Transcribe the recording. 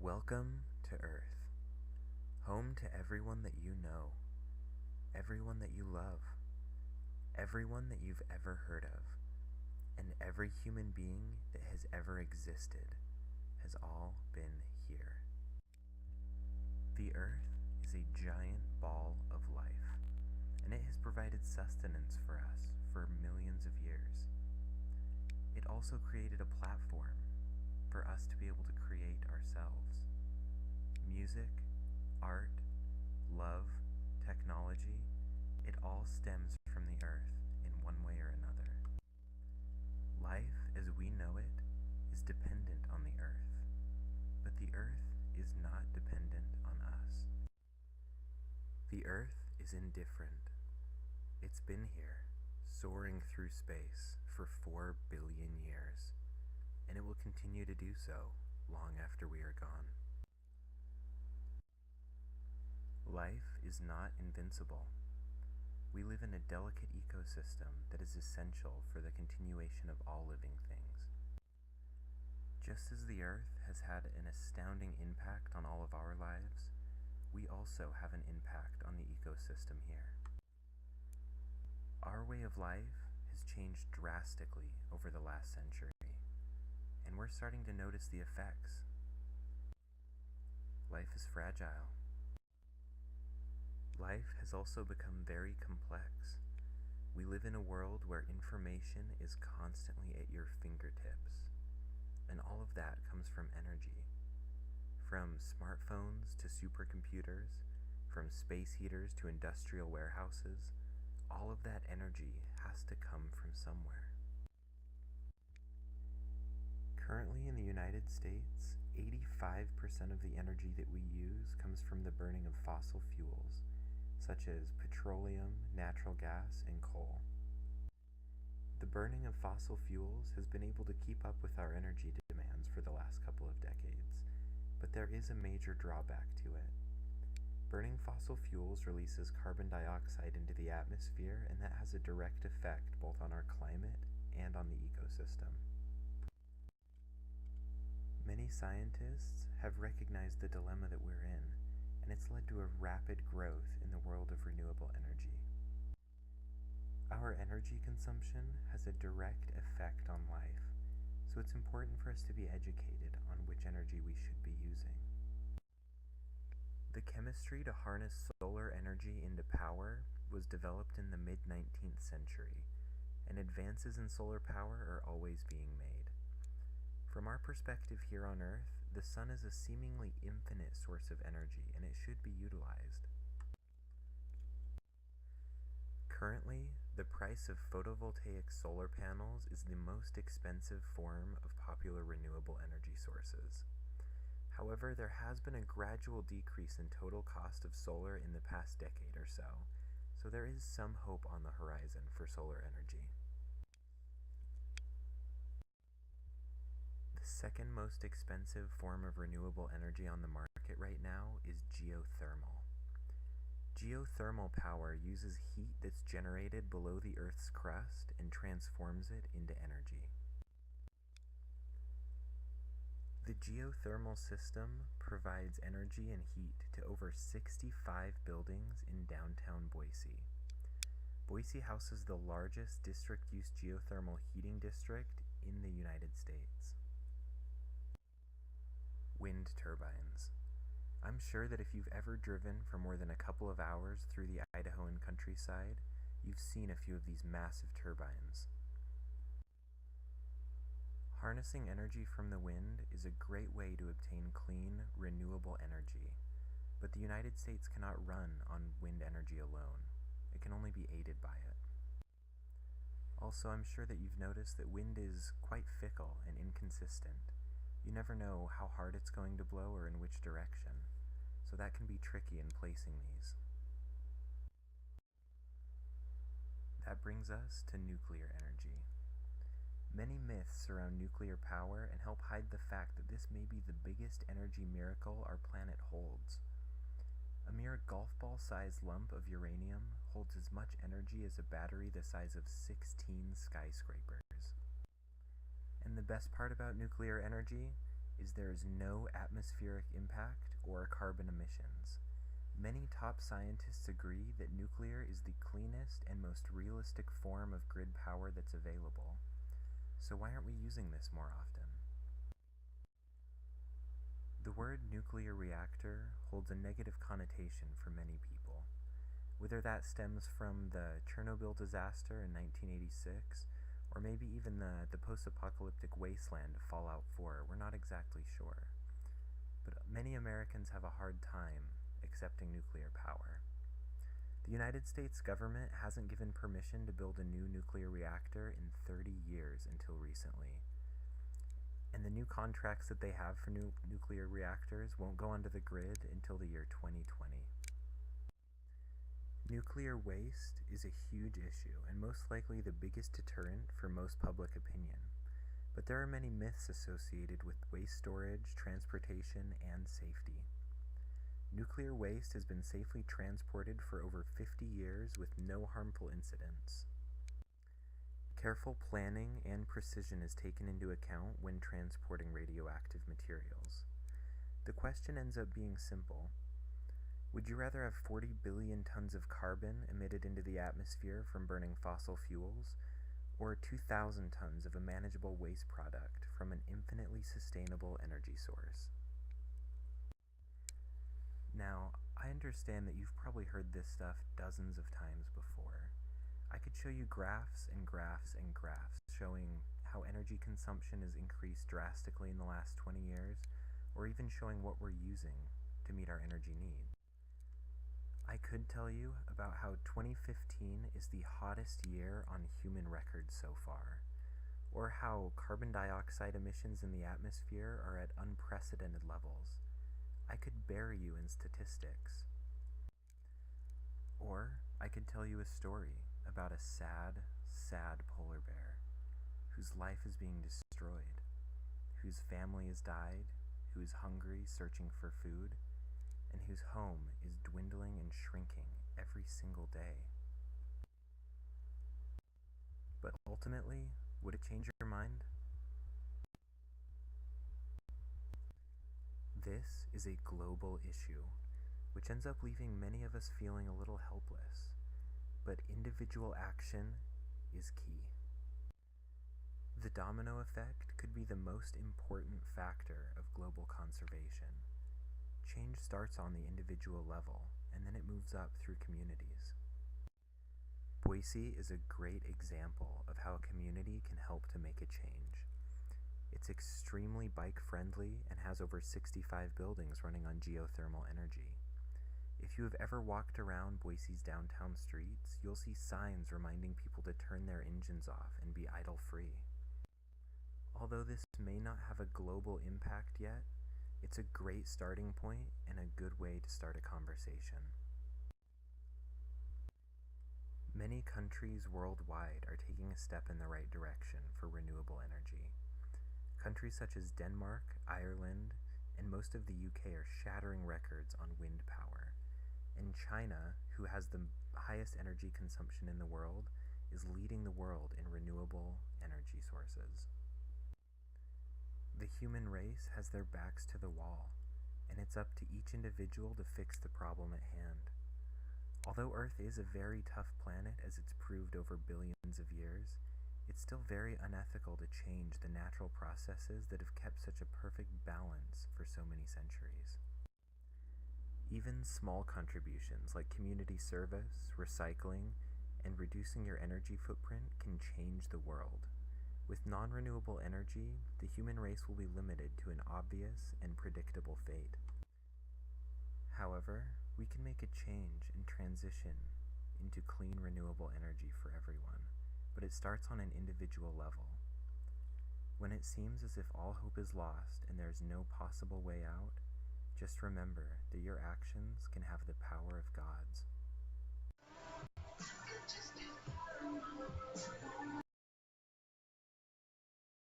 Welcome to Earth, home to everyone that you know, everyone that you love, everyone that you've ever heard of, and every human being that has ever existed has all been here. The Earth is a giant ball of life, and it has provided sustenance for us for millions of years. It also created a platform for us to be able to create ourselves. Music, art, love, technology, it all stems from the Earth in one way or another. Life as we know it is dependent on the Earth, but the Earth is not dependent on us. The Earth is indifferent. It's been here, soaring through space for 4 billion years, and it will continue to do so long after we are gone. Life is not invincible. We live in a delicate ecosystem that is essential for the continuation of all living things. Just as the Earth has had an astounding impact on all of our lives, we also have an impact on the ecosystem here. Our way of life has changed drastically over the last century, and we're starting to notice the effects. Life is fragile. Life has also become very complex. We live in a world where information is constantly at your fingertips, and all of that comes from energy. From smartphones to supercomputers, from space heaters to industrial warehouses, all of that energy has to come from somewhere. Currently in the United States, 85% of the energy that we use comes from the burning of fossil fuels, such as petroleum, natural gas, and coal. The burning of fossil fuels has been able to keep up with our energy demands for the last couple of decades, but there is a major drawback to it. Burning fossil fuels releases carbon dioxide into the atmosphere, and that has a direct effect both on our climate and on the ecosystem. Many scientists have recognized the dilemma that we're in, and it's led to a rapid growth in the world of renewable energy. Our energy consumption has a direct effect on life, so it's important for us to be educated on which energy we should be using. The chemistry to harness solar energy into power was developed in the mid-19th century, and advances in solar power are always being made. From our perspective here on Earth, the sun is a seemingly infinite source of energy, and it should be utilized. Currently, the price of photovoltaic solar panels is the most expensive form of popular renewable energy sources. However, there has been a gradual decrease in total cost of solar in the past decade or so there is some hope on the horizon for solar energy. The second most expensive form of renewable energy on the market right now is geothermal. Geothermal power uses heat that's generated below the Earth's crust and transforms it into energy. The geothermal system provides energy and heat to over 65 buildings in downtown Boise. Boise houses the largest district-use geothermal heating district in the United States. Wind turbines. I'm sure that if you've ever driven for more than a couple of hours through the Idahoan countryside, you've seen a few of these massive turbines. Harnessing energy from the wind is a great way to obtain clean, renewable energy, but the United States cannot run on wind energy alone. It can only be aided by it. Also, I'm sure that you've noticed that wind is quite fickle and inconsistent. You never know how hard it's going to blow or in which direction, so that can be tricky in placing these. That brings us to nuclear energy. Many myths surround nuclear power and help hide the fact that this may be the biggest energy miracle our planet holds. A mere golf ball-sized lump of uranium holds as much energy as a battery the size of 16 skyscrapers. And the best part about nuclear energy is there is no atmospheric impact or carbon emissions. Many top scientists agree that nuclear is the cleanest and most realistic form of grid power that's available. So why aren't we using this more often? The word nuclear reactor holds a negative connotation for many people. Whether that stems from the Chernobyl disaster in 1986, or maybe even the post-apocalyptic wasteland of Fallout 4, we're not exactly sure. But many Americans have a hard time accepting nuclear power. The United States government hasn't given permission to build a new nuclear reactor in 30 years until recently. And the new contracts that they have for new nuclear reactors won't go onto the grid until the year 2020. Nuclear waste is a huge issue and most likely the biggest deterrent for most public opinion. But there are many myths associated with waste storage, transportation, and safety. Nuclear waste has been safely transported for over 50 years with no harmful incidents. Careful planning and precision is taken into account when transporting radioactive materials. The question ends up being simple. Would you rather have 40 billion tons of carbon emitted into the atmosphere from burning fossil fuels, or 2,000 tons of a manageable waste product from an infinitely sustainable energy source? Now, I understand that you've probably heard this stuff dozens of times before. I could show you graphs and graphs and graphs showing how energy consumption has increased drastically in the last 20 years, or even showing what we're using to meet our energy needs. I could tell you about how 2015 is the hottest year on human record so far, or how carbon dioxide emissions in the atmosphere are at unprecedented levels. I could bury you in statistics. Or I could tell you a story about a sad, sad polar bear whose life is being destroyed, whose family has died, who is hungry, searching for food, and whose home is dwindling and shrinking every single day. But ultimately, would it change your mind? This is a global issue, which ends up leaving many of us feeling a little helpless. But individual action is key. The domino effect could be the most important factor of global conservation. Change starts on the individual level, and then it moves up through communities. Boise is a great example of how a community can help to make a change. It's extremely bike-friendly and has over 65 buildings running on geothermal energy. If you have ever walked around Boise's downtown streets, you'll see signs reminding people to turn their engines off and be idle-free. Although this may not have a global impact yet, it's a great starting point and a good way to start a conversation. Many countries worldwide are taking a step in the right direction for renewable energy. Countries such as Denmark, Ireland, and most of the UK are shattering records on wind power. And China, who has the highest energy consumption in the world, is leading the world in renewable energy sources. The human race has their backs to the wall, and it's up to each individual to fix the problem at hand. Although Earth is a very tough planet, as it's proved over billions of years, it's still very unethical to change the natural processes that have kept such a perfect balance for so many centuries. Even small contributions like community service, recycling, and reducing your energy footprint can change the world. With non-renewable energy, the human race will be limited to an obvious and predictable fate. However, we can make a change and transition into clean renewable energy for everyone, but it starts on an individual level. When it seems as if all hope is lost and there's no possible way out, just remember that your actions can have the power of God's.